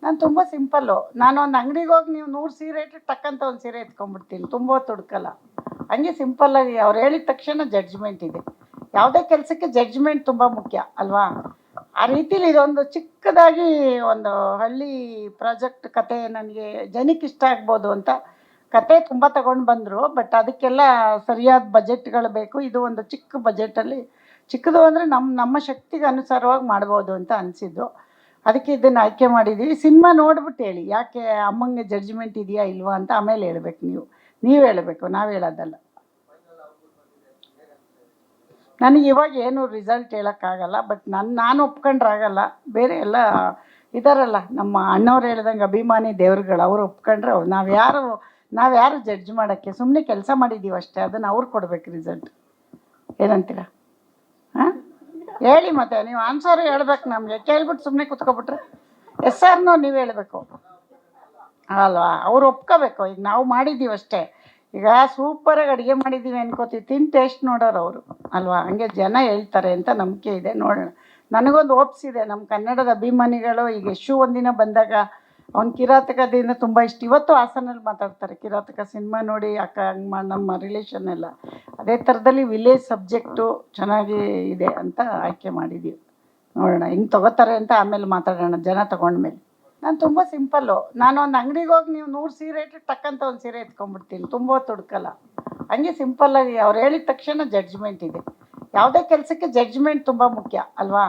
ನಾನು ತುಂಬ ಸಿಂಪಲ್ಲು. ನಾನು ಒಂದು ಅಂಗಡಿಗೆ ಹೋಗಿ ನೀವು 100 ಸೀರೆ ಇಟ್ಟರೆ ಟಕ್ಕಂತ ಒಂದು ಸೀರೆ ಎತ್ಕೊಂಡ್ಬಿಡ್ತೀನಿ, ತುಂಬ ಹೊತ್ತು ಹುಡ್ಕಲ್ಲ. ಹಂಗೆ ಸಿಂಪಲ್ಲಾಗಿ ಅವ್ರು ಹೇಳಿದ ತಕ್ಷಣ ಜಡ್ಜ್ಮೆಂಟ್ ಇದೆ. ಯಾವುದೇ ಕೆಲಸಕ್ಕೆ ಜಡ್ಜ್ಮೆಂಟ್ ತುಂಬ ಮುಖ್ಯ ಅಲ್ವಾ? ಆ ರೀತಿಲಿ ಇದೊಂದು ಚಿಕ್ಕದಾಗಿ ಒಂದು ಹಳ್ಳಿ ಪ್ರಾಜೆಕ್ಟ್ ಕತೆ ನನಗೆ ಜನಕ್ಕೆ ಇಷ್ಟ ಆಗ್ಬೋದು ಅಂತ ಕತೆ ತುಂಬ ತಗೊಂಡು ಬಂದರು. ಬಟ್ ಅದಕ್ಕೆಲ್ಲ ಸರಿಯಾದ ಬಜೆಟ್ಗಳು ಬೇಕು. ಇದು ಒಂದು ಚಿಕ್ಕ ಬಜೆಟಲ್ಲಿ, ಚಿಕ್ಕದು ಅಂದರೆ ನಮ್ಮ ಶಕ್ತಿಗೆ ಅನುಸಾರವಾಗಿ ಮಾಡ್ಬೋದು ಅಂತ ಅನಿಸಿದ್ದು. ಅದಕ್ಕೆ ಇದನ್ನು ಆಯ್ಕೆ ಮಾಡಿದ್ದೀವಿ. ಸಿನಿಮಾ ನೋಡ್ಬಿಟ್ಟು ಹೇಳಿ, ಯಾಕೆ ಅಮ್ಮಂಗೆ ಜಡ್ಜ್ಮೆಂಟ್ ಇದೆಯಾ ಇಲ್ವಾ ಅಂತ ಆಮೇಲೆ ಹೇಳ್ಬೇಕು. ನೀವು ಹೇಳಬೇಕು, ನಾವು ಹೇಳೋದಲ್ಲ. ನನಗೆ ಇವಾಗ ಏನು ರಿಸಲ್ಟ್ ಹೇಳೋಕ್ಕಾಗಲ್ಲ. ಬಟ್ ನಾನು ಒಪ್ಕೊಂಡ್ರಾಗಲ್ಲ. ಬೇರೆ ಎಲ್ಲ ಇದಾರಲ್ಲ, ನಮ್ಮ ಅಣ್ಣವ್ರು ಹೇಳ್ದಂಗೆ ಅಭಿಮಾನಿ ದೇವ್ರುಗಳು, ಅವ್ರು ಒಪ್ಕೊಂಡ್ರೆ ನಾವ್ಯಾರು ಜಡ್ಜ್ ಮಾಡೋಕ್ಕೆ? ಸುಮ್ಮನೆ ಕೆಲಸ ಮಾಡಿದ್ದೀವಿ ಅಷ್ಟೇ, ಅದನ್ನು ಅವ್ರು ಕೊಡ್ಬೇಕು ರಿಸಲ್ಟ್. ಏನಂತೀರ? ಹಾಂ ಹೇಳಿ, ಮತ್ತೆ ನೀವು ಆನ್ಸರು ಹೇಳ್ಬೇಕು. ನಮಗೆ ಕೇಳ್ಬಿಟ್ಟು ಸುಮ್ಮನೆ ಕೂತ್ಕೊಬಿಟ್ರೆ ಎಸ್ ಆರ್ ನೋ ನೀವು ಹೇಳಬೇಕು ಅಲ್ವಾ? ಅವ್ರು ಒಪ್ಕೋಬೇಕು. ಈಗ ನಾವು ಮಾಡಿದ್ದೀವಿ ಅಷ್ಟೇ. ಈಗ ಸೂಪರಾಗಿ ಅಡುಗೆ ಮಾಡಿದ್ದೀವಿ ಅನ್ಕೋತೀವಿ, ತಿಂದು ಟೇಸ್ಟ್ ನೋಡೋರು ಅವರು ಅಲ್ವಾ? ಹಂಗೆ ಜನ ಹೇಳ್ತಾರೆ ಅಂತ ನಂಬಿಕೆ ಇದೆ. ನೋಡೋಣ. ನನಗೊಂದು ಓಪ್ಸಿದೆ, ನಮ್ಮ ಕನ್ನಡದ ಅಭಿಮಾನಿಗಳು. ಈಗ ಯಶು ಒಂದಿನ ಬಂದಾಗ ಅವ್ನು ಕಿರಾತಕದಿಂದ ತುಂಬ ಇಷ್ಟ. ಇವತ್ತು ಹಾಸನಲ್ಲಿ ಮಾತಾಡ್ತಾರೆ, ಕಿರಾತಕ ಸಿನಿಮಾ ನೋಡಿ ಅಕ್ಕ ಹಂಗೆ ನಮ್ಮ ರಿಲೇಷನ್ ಎಲ್ಲ. ಅದೇ ಥರದಲ್ಲಿ ವಿಲೇಜ್ ಸಬ್ಜೆಕ್ಟು ಚೆನ್ನಾಗಿ ಇದೆ ಅಂತ ಆಯ್ಕೆ ಮಾಡಿದ್ದೀವಿ. ನೋಡೋಣ ಹಿಂಗೆ ತೊಗೋತಾರೆ ಅಂತ ಆಮೇಲೆ ಮಾತಾಡೋಣ, ಜನ ತೊಗೊಂಡ್ಮೇಲೆ. ನಾನು ತುಂಬ ಸಿಂಪಲ್ಲು. ನಾನು ಒಂದು ಅಂಗಡಿಗೆ ಹೋಗಿ ನೀವು 100 ಸೀರೆ ಇಟ್ಟರೆ ಟಕ್ಕಂತ ಒಂದು ಸೀರೆ ಎತ್ಕೊಂಡ್ಬಿಡ್ತೀನಿ, ತುಂಬ ಹೊತ್ತು ಹುಡ್ಕಲ್ಲ. ಹಂಗೆ ಸಿಂಪಲ್ಲಾಗಿ ಅವ್ರು ಹೇಳಿದ ತಕ್ಷಣ ಜಡ್ಜ್ಮೆಂಟ್ ಇದೆ. ಯಾವುದೇ ಕೆಲಸಕ್ಕೆ ಜಡ್ಜ್ಮೆಂಟ್ ತುಂಬ ಮುಖ್ಯ ಅಲ್ವಾ?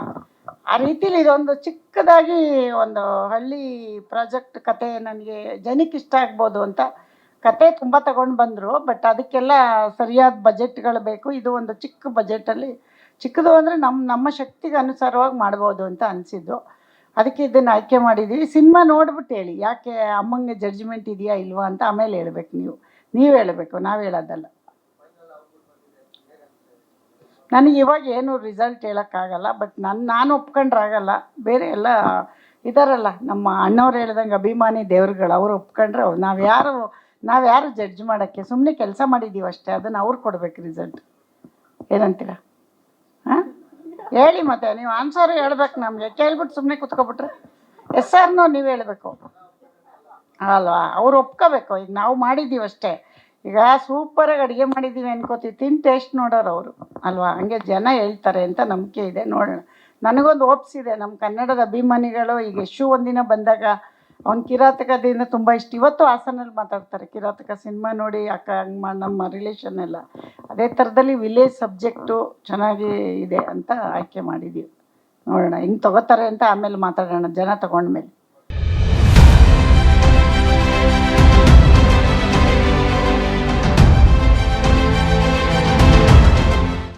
ಆ ರೀತಿಲಿ ಇದೊಂದು ಚಿಕ್ಕದಾಗಿ ಒಂದು ಹಳ್ಳಿ ಪ್ರಾಜೆಕ್ಟ್ ಕತೆ ನನಗೆ ಜನಕ್ಕೆ ಇಷ್ಟ ಆಗ್ಬೋದು ಅಂತ ಕತೆ ತುಂಬ ತಗೊಂಡು ಬಂದರು. ಬಟ್ ಅದಕ್ಕೆಲ್ಲ ಸರಿಯಾದ ಬಜೆಟ್ಗಳು ಬೇಕು. ಇದು ಒಂದು ಚಿಕ್ಕ ಬಜೆಟಲ್ಲಿ, ಚಿಕ್ಕದು ಅಂದರೆ ನಮ್ಮ ಶಕ್ತಿಗೆ ಅನುಸಾರವಾಗಿ ಮಾಡ್ಬೋದು ಅಂತ ಅನಿಸಿದ್ದು. ಅದಕ್ಕೆ ಇದನ್ನು ಆಯ್ಕೆ ಮಾಡಿದ್ದೀವಿ. ಸಿನಿಮಾ ನೋಡ್ಬಿಟ್ಟು ಹೇಳಿ, ಯಾಕೆ ಅಮ್ಮಂಗೆ ಜಡ್ಜ್ಮೆಂಟ್ ಇದೆಯಾ ಇಲ್ವಾ ಅಂತ ಆಮೇಲೆ ಹೇಳ್ಬೇಕು. ನೀವು ಹೇಳಬೇಕು, ನಾವು ಹೇಳೋದಲ್ಲ. ನನಗೆ ಇವಾಗ ಏನು ರಿಸಲ್ಟ್ ಹೇಳೋಕ್ಕಾಗಲ್ಲ. ಬಟ್ ನಾನು ಒಪ್ಕೊಂಡ್ರಾಗಲ್ಲ. ಬೇರೆ ಎಲ್ಲ ಇದಾರಲ್ಲ, ನಮ್ಮ ಅಣ್ಣವ್ರು ಹೇಳ್ದಂಗೆ ಅಭಿಮಾನಿ ದೇವ್ರುಗಳು, ಅವ್ರು ಒಪ್ಕೊಂಡ್ರೆ ನಾವ್ಯಾರು ಜಡ್ಜ್ ಮಾಡೋಕ್ಕೆ? ಸುಮ್ಮನೆ ಕೆಲಸ ಮಾಡಿದ್ದೀವಿ ಅಷ್ಟೇ, ಅದನ್ನು ಅವ್ರು ಕೊಡ್ಬೇಕು ರಿಸಲ್ಟ್. ಏನಂತೀರ? ಹಾಂ ಹೇಳಿ, ಮತ್ತೆ ನೀವು ಆನ್ಸರು ಹೇಳ್ಬೇಕು. ನಮಗೆ ಕೇಳ್ಬಿಟ್ಟು ಸುಮ್ಮನೆ ಕೂತ್ಕೊಬಿಟ್ರೆ ಎಸ್ ಆರ್ ನೋ ನೀವು ಹೇಳಬೇಕು ಅಲ್ವಾ? ಅವ್ರು ಒಪ್ಕೋಬೇಕು. ಈಗ ನಾವು ಮಾಡಿದ್ದೀವಿ ಅಷ್ಟೇ. ಈಗ ಸೂಪರಾಗಿ ಅಡುಗೆ ಮಾಡಿದ್ದೀವಿ ಅನ್ಕೋತೀವಿ, ತಿಂದು ಟೇಸ್ಟ್ ನೋಡೋರು ಅವರು ಅಲ್ವಾ? ಹಂಗೆ ಜನ ಹೇಳ್ತಾರೆ ಅಂತ ನಂಬಿಕೆ ಇದೆ. ನೋಡೋಣ. ನನಗೊಂದು ಓಪ್ಸಿದೆ, ನಮ್ಮ ಕನ್ನಡದ ಅಭಿಮಾನಿಗಳು. ಈಗ ಯಶು ಒಂದಿನ ಬಂದಾಗ ಅವ್ನು ಕಿರಾತಕದಿಂದ ತುಂಬ ಇಷ್ಟ. ಇವತ್ತು ಹಾಸನಲ್ಲಿ ಮಾತಾಡ್ತಾರೆ, ಕಿರಾತಕ ಸಿನಿಮಾ ನೋಡಿ ಅಕ್ಕ ಹಂಗೆ ನಮ್ಮ ರಿಲೇಷನ್ ಎಲ್ಲ. ಅದೇ ಥರದಲ್ಲಿ ವಿಲೇಜ್ ಸಬ್ಜೆಕ್ಟು ಚೆನ್ನಾಗಿ ಇದೆ ಅಂತ ಆಯ್ಕೆ ಮಾಡಿದ್ದೀವಿ. ನೋಡೋಣ ಹಿಂಗೆ ತೊಗೋತಾರೆ ಅಂತ ಆಮೇಲೆ ಮಾತಾಡೋಣ, ಜನ ತೊಗೊಂಡ್ಮೇಲೆ.